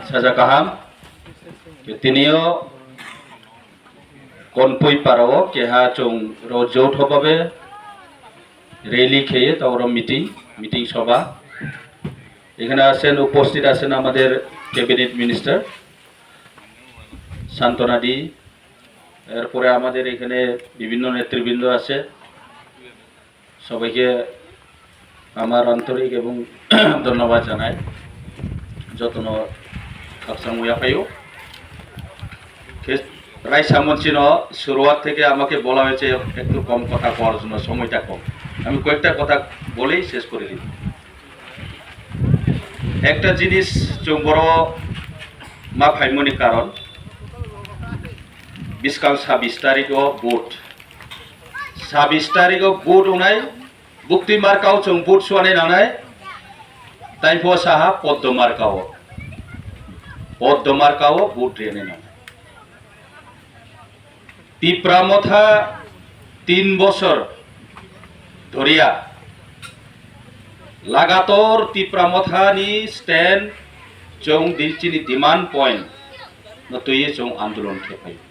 saja kaham tinio konpui parao keha chung rojo thobabe rally খেয়ে তারপর meeting সভা এখানে আছেন উপস্থিত আছেন আমাদের ক্যাবিনেট মিনিস্টার শান্তনাদি এরপরে আমাদের এখানে বিভিন্ন নেতৃবৃন্দ আছে সবাইকে আমার আন্তরিক এবং ধন্যবাদ জানাই যতন আপসামুয়া পাইও রাইসামনচিন শুরুয়াত থেকে আমাকে বলা হয়েছে একটু কম কথা করার জন্য সময়টা কম আমি কয়েকটা কথা বলেই শেষ করে দিই একটা জিনিস जों बर' मा फाइमनि कारण बिस्कां 26 तारिखआव भोट 26 तारिखआव भोट होनाय बुक्ति मार्काव जों भोट सुवानाय नानाय ताइफो साहा पद्म मार्काव भोट रेने नानाय तिप्रामथा 3 বছর ধরিয়া লাগাতর তিপ্রামথানি স্ট্যান্ড जों दिल्चीनि डिमांड पॉइंट नतुये जों आंदोलन खेपायो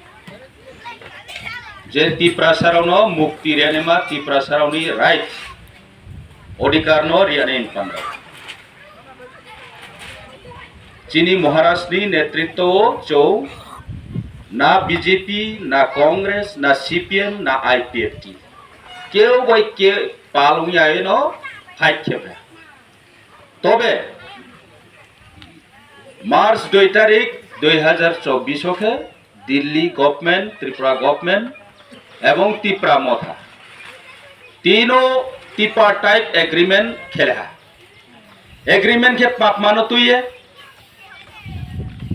जे तिप्रासारावनो मुक्ति रेनेमा तिप्रासारावनि राइट अधिकारनो रियाने इनपान्दा चीनी महाराष्ट्रनि नेतृत्व जों ना बीजेपी ना कांग्रेस ना सीपीएम ना आईपीएफटी केउ बाय के पालुंगी आयनो फाइट खेबा तबे मार्च 2 तारीख 2024 के दिल्ली गवर्नमेंट त्रिपुरा गवर्नमेंट एवं तिप्रामथा तीनों ट्रिपार्टाइट एग्रीमेंट खेला एग्रीमेंट के पापमानो तुये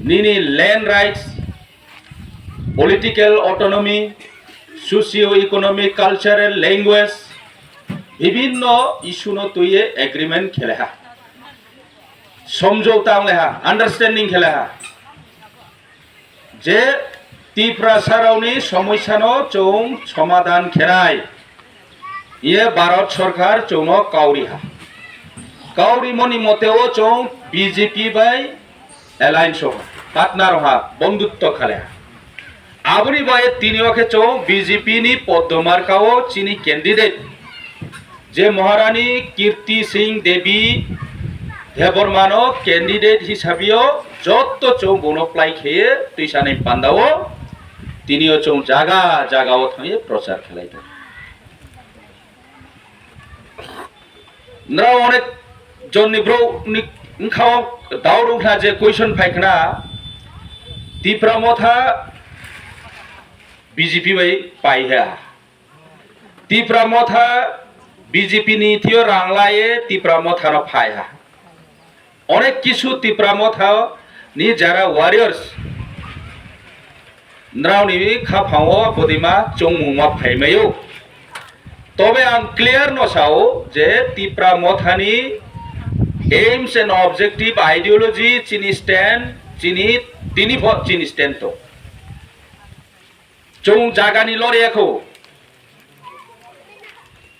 निनी land rights political autonomy socio economic cultural language विभिन्न इशू नो तुये एग्रीमेंट खेला समझौता लेहा अंडरस्टैंडिंग खेला जे तिप्रासारावनि समस्यानो जों समाधान खेराय ये भारत सरकार जोंनो काउरिहा काउरि मनि मतेओ जों बीजेपी बाय एलायंस हो पार्टनर हा बंधुत्व खाले आबुनि बाय तिनिओके जों बीजेपी नि पद्ममार्काओ चीनी कैंडिडेट जे महारानी कीर्ति सिंह देवी देबरमानो कैंडिडेट हिसाबियो जत्त चौ गनप्लाय खेये तैसानै पान्दाओ तिनिओ चौ जागा जागाओ थाङे प्रचार खेलायदों नरा अनेक जननि ब्रो निखाव दावरुंखा जे क्वेश्चन फाइखना तिप्रामथा बीजेपी बाय पाइहा तिप्रामथा बीजेपी नि थियो रांलाये तिप्रामथानो फाइहा अनेक किसु तिप्रामथा नि जारा वारियर्स नरावनि खाफाओ बदिमा चौमुमा फाइमायो तबे आं क्लियर नसाओ जे तिप्रामथानि एम्स एंड ऑब्जेक्टिव आइडियोलॉजी चीनी स्टैंड चीनी स्टैंड तो चौ जागानि लरियाखौ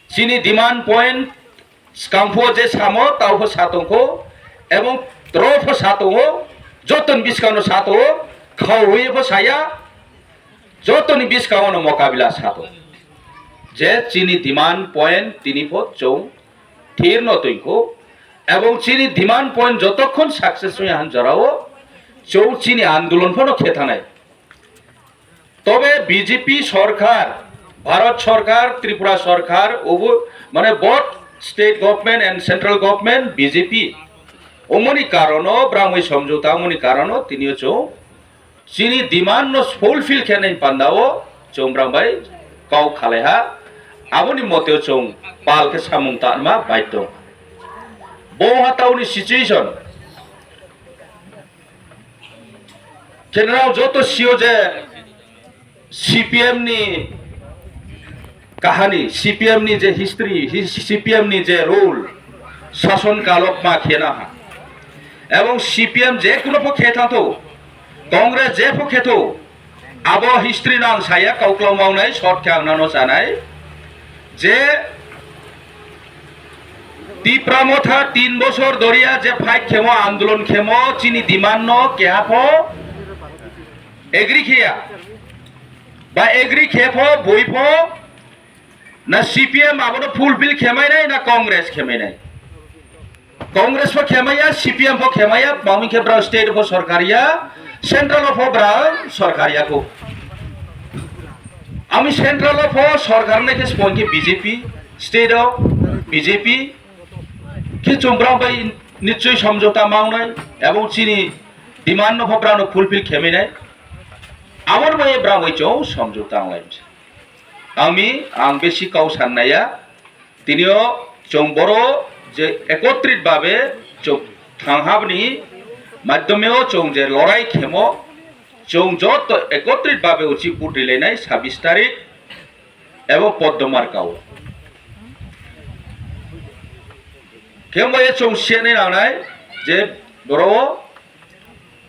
चीनी डिमांड पॉइंट स्काम्फो जे सामो तावफो सातंखौ एवं द्रफ सातो जतन बिस्काउनो सातो खावैबो साया जतन बिस्काउनो मुकाबिला सातो जे चीनी डिमांड पॉइंट तिनिफो चौ थिर नतैखौ एवं चीनी डिमांड पॉइंट जतक्षण सक्सेसफुल हानजाराओ चौ चीनी आंदोलन फनो खेथानाय तबे बीजेपी सरकार भारत सरकार त्रिपुरा सरकार माने both state government and central government BJP ओमनि कारणो ब्राह्मण समझौता ओमनि कारणो तिनिओ चौ चीनी डिमांड नो फुलफिल खेनाय पान्दाओ चौ ब्राह्मण काउ खालेहा आबुनि मतेओ चौ पाल के सामुंता मा बायदो बोहातावनि सिचुएशन केनराव जतो सिओ जे सीपीएम नि कहानी सीपीएम नि जे हिस्ट्री सीपीएम नि जे रोल शासन कालक मा खेना एवं सीपीएम जे कोनो पक्षे थातो कांग्रेस जे पक्षे तो अब हिस्ट्री नां साया काउक्लाव मावनाय शर्ट खांनानो जानाय जे তিপ্রামথা 3 বছর ধরিয়া যে ফাইট খেমো আন্দোলন খেমো চিনি দিমান্ন কেহাফ এগ্রি খেয়া বা এগ্রি খেফ বইফ না সিপিএম আবনো ফুলফিল খেমাই নাই না কংগ্রেস খেমাই নাই কংগ্রেস ফো খেমাইয়া সিপিএম ফো খেমাইয়া মামি খেব্রা স্টেট ফো সরকারিয়া সেন্ট্রাল ফো ব্রা সরকারিয়া কো আমি সেন্ট্রাল ফো সরকার নাকি স্পঙ্কি বিজেপি স্টেট বিজেপি কে চোমব্রা বাই নিশ্চয় সমঝোতা মাওনাই এবং চিনি ডিমান্ড ফো ব্রানো ফুলফিল খেমাই নাই আমার মায়ে ব্রা হইচো সমঝোতা আংলাইছে আমি আং বেশি কাউ সান্নায়া তিনিও চং বড় যে একত্রিত ভাবে চং থাংহাবনি মাধ্যমেও চং যে লড়াই খেমো চং যত একত্রিত ভাবে উচি বুট রিলেনাই 26 তারিখ এবং পদ্মমার কাউ খেময়ে চং সেনে নানাই যে বড়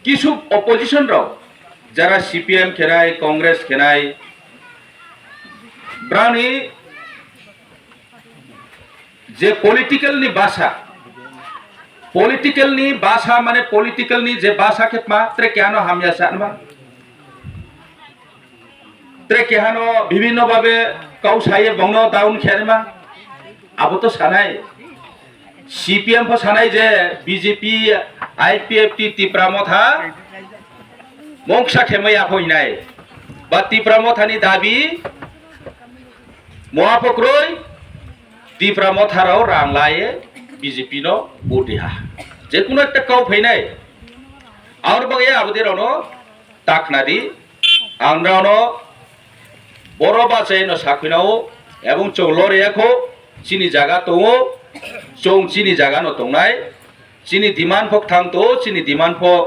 কিছু অপোজিশন রাও যারা সিপিএম খেনাই কংগ্রেস খেনাই ব্রানি যে পলিটিক্যাল নি ভাষা মানে পলিটিক্যাল নি যে ভাষা के मात्र কেন হামিয়া সানবা ত্রে কেন বিভিন্ন ভাবে কাউসায়ে বংন ডাউন খেরমা আবো তো সানাই সিপিএম ফো সানাই যে বিজেপি আইপিএফটি তিপ্রামথা মংসা খেমাইয়া হইনাই বা তিপ্রামথানি দাবি মহাপক্রই তিপ্রামথারাও রাংলায়ে বিজেপি নো বুটিহা যে কোনো একটা কাউ ফাইনাই আর বাগে আবদের অন তাকনাদি আমরা অন বড় বাচাই ন সাকিনাও এবং চৌলর এখো চিনি জায়গা তো চৌ চিনি জায়গা ন তংনাই চিনি দিমান ফক থাংতো চিনি দিমান ফক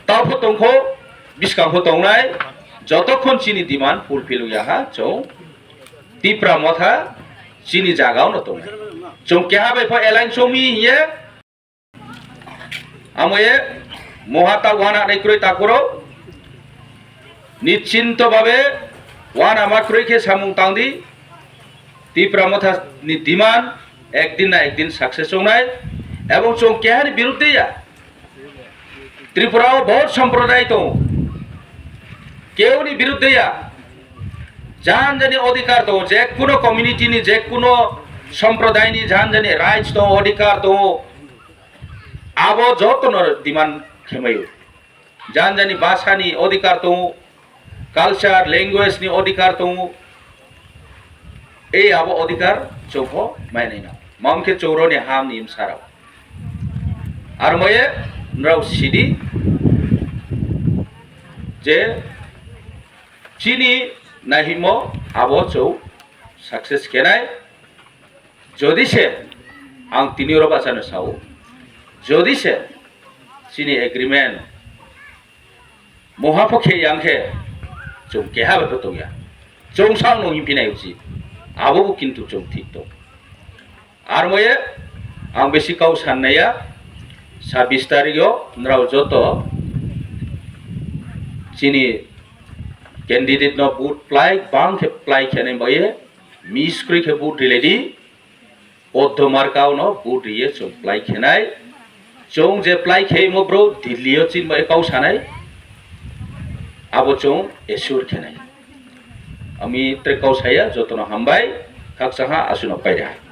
তাও ফ তংখো বিস্কাং ফ তংনাই যতক্ষণ চিনি দিমান ফুলফিল ইয়াহা চৌ তিপ্রামথা চিনি জাগাও ন তংনাই চৌ কেহা বে ফ এলাইন চৌমি ইয়ে আময়ে মহাতা ওয়ানা নাইক্রই তাকরো নিশ্চিন্ত ভাবে ওয়ান আমাক্রইকে সামুং তাংদি তিপ্রামথা নি দিমান একদিন না একদিন সাকসেস হনাই এবং চৌ কেহার বিরুদ্ধে ত্রিপুরাও বহুত সম্প্রদায় তো কেউ নি বিরুদ্ধে জান জানি অধিকার তো যে কোনো কমিউনিটি নি যে কোনো সম্প্রদায় নি জান জানি রাইটস তো অধিকার তো আবো যত ডিমান্ড খেমাই জান জানি ভাষা নি অধিকার তো কালচার ল্যাঙ্গুয়েজ নি অধিকার তো এই আবো অধিকার চৌফ মাইনাই না মামকে চৌরনি হাম নিম সারাও আর ময়ে নরাও সিডি যে চিনি নাহিমো আবো চৌ সাকসেস কেনাই যদি সে আং তিনিওর বাঁচানো সাও যদি সে চিনি এগ্রিমেন্ট মহাপক্ষে ইয়াংখে চৌ কেহা বেপে তো চৌ সাং নহি পিনাই উচিত আবো কিন্তু চৌ ঠিক তো আর ময়ে আং বেশি কাউ সান্নাইয়া 26 তারিখও নরাও যত চিনি कैंडिडेट नो बूट प्लाई बांग के प्लाई खेने बये मिस क्री के बूट रिलेडी पद्ममार काउ नो बूट रिये चौ प्लाई खेनाय चौ जे प्लाई खेई मो ब्रो दिल्लीओ चिन बये काउ सानाय आबो चौ एसुर खेनाय आमी त्रे काउ साया जतनो हामबाय खाकसाहा आसुनो पायरा